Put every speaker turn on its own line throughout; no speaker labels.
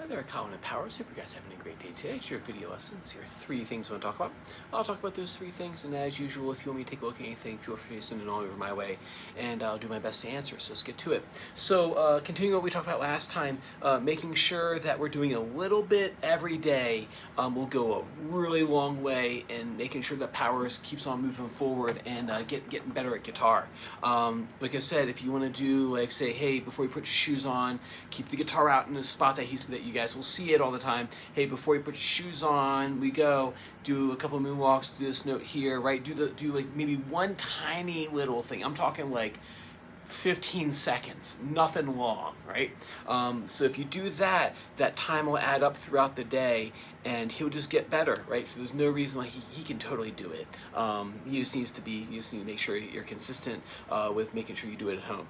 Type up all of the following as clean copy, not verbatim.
Hi there, Colin and Powers. Hope you guys are having a great day today. It's your video lessons. Here are three things I want to talk about. I'll talk about those three things, and as usual, if you want me to take a look at anything, feel free to send it all over my way, and I'll do my best to answer. So let's get to it. So continuing what we talked about last time, making sure that we're doing a little bit every day will go a really long way in making sure that Powers keeps on moving forward and getting better at guitar. Like I said, if you want to do, like, say, hey, before you put your shoes on, keep the guitar out in a spot that you guys will see it all the time. Hey, before you put your shoes on, we go do a couple moonwalks, do this note here, right? Do like maybe one tiny little thing. I'm talking like 15 seconds, nothing long, right? So if you do that, that time will add up throughout the day and he'll just get better, right? So there's no reason why he can totally do it. You just need to make sure you're consistent with making sure you do it at home.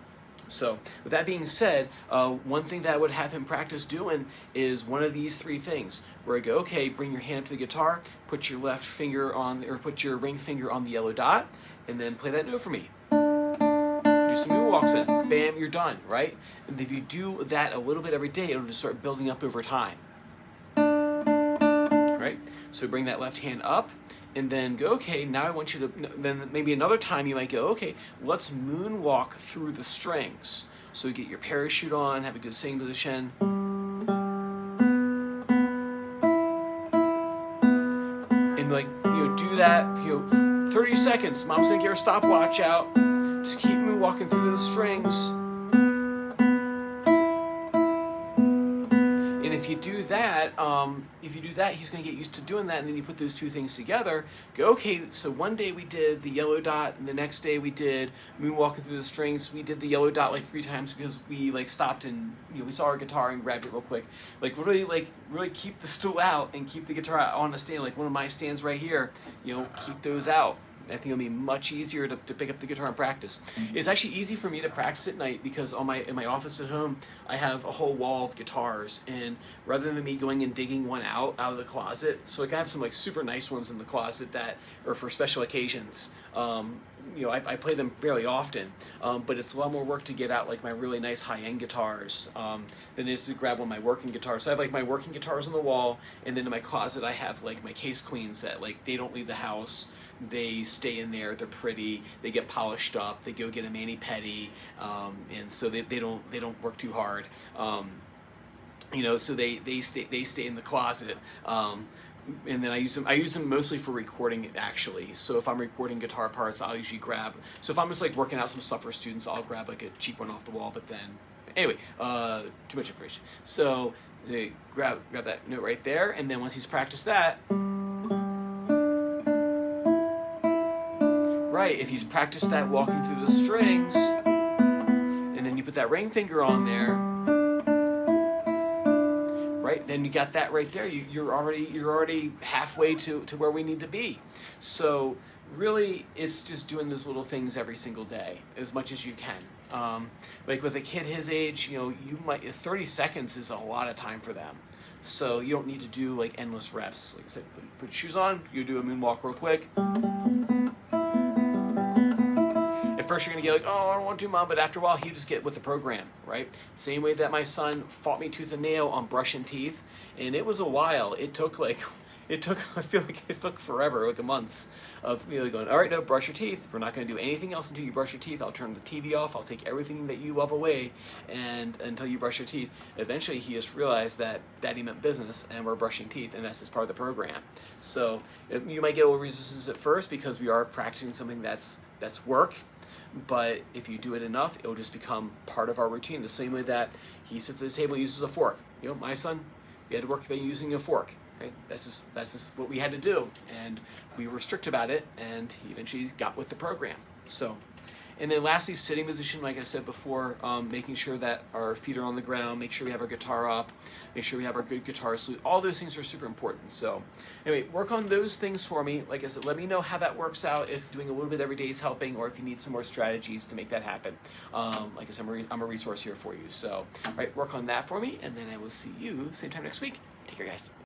So with that being said, one thing that I would have him practice doing is one of these three things, where I go, okay, bring your hand up to the guitar, put your left finger on, or put your ring finger on the yellow dot, and then play that note for me. Do some moonwalks in, bam, you're done, right? And if you do that a little bit every day, it'll just start building up over time. Right? So bring that left hand up and then go, okay, now I want you to, then maybe another time you might go, okay, let's moonwalk through the strings. So you get your parachute on, have a good singing position. And do that, 30 seconds. Mom's gonna get her stopwatch out. Just keep moonwalking through those strings. And if you do that, he's going to get used to doing that, and then you put those two things together. Go, okay, so one day we did the yellow dot, and the next day we did moonwalking through the strings. We did the yellow dot like 3 times because we stopped and we saw our guitar and grabbed it real quick. Really keep the stool out and keep the guitar on the stand. Like one of my stands right here, keep those out. I think it'll be much easier to pick up the guitar and practice. It's actually easy for me to practice at night because in my office at home, I have a whole wall of guitars, and rather than me going and digging one out of the closet, so I have some super nice ones in the closet that are for special occasions. I play them fairly often, but it's a lot more work to get out my really nice high-end guitars than it is to grab one of my working guitars. So I have my working guitars on the wall, and then in my closet I have my case queens that they don't leave the house. They stay in there. They're pretty. They get polished up. They go get a mani-pedi, and so they don't work too hard. So they stay in the closet. And then I use them mostly for recording actually. So if I'm recording guitar parts, I'll usually grab. So if I'm just working out some stuff for students, I'll grab a cheap one off the wall. But then anyway, too much information. So grab that note right there, and then once he's practiced that. Right, if he's practiced that walking through the strings, and then you put that ring finger on there, right, then you got that right there. You're already halfway to where we need to be. So really, it's just doing those little things every single day as much as you can. With a kid his age, 30 seconds is a lot of time for them. So you don't need to do endless reps. Like I said, put your shoes on, you do a moonwalk real quick. First you're gonna get oh, I don't want to, Mom, but after a while you just get with the program, right? Same way that my son fought me tooth and nail on brushing teeth, and it was a while. I feel like it took forever, a month of me going, all right, no, brush your teeth. We're not gonna do anything else until you brush your teeth. I'll turn the TV off. I'll take everything that you love away, and until you brush your teeth. Eventually he just realized that Daddy meant business, and we're brushing teeth, and that's just part of the program. So you might get a little resistance at first because we are practicing something that's work. But if you do it enough, it'll just become part of our routine. The same way that he sits at the table and uses a fork. My son, we had to work by using a fork. Right? That's just what we had to do, and we were strict about it, and he eventually got with the program. So, and then lastly, sitting position, like I said before, making sure that our feet are on the ground, make sure we have our guitar up, make sure we have our good guitar salute. All those things are super important. So anyway, work on those things for me. Like I said, let me know how that works out, if doing a little bit every day is helping, or if you need some more strategies to make that happen. Like I said, I'm a resource here for you. So, all right, work on that for me, and then I will see you same time next week. Take care, guys.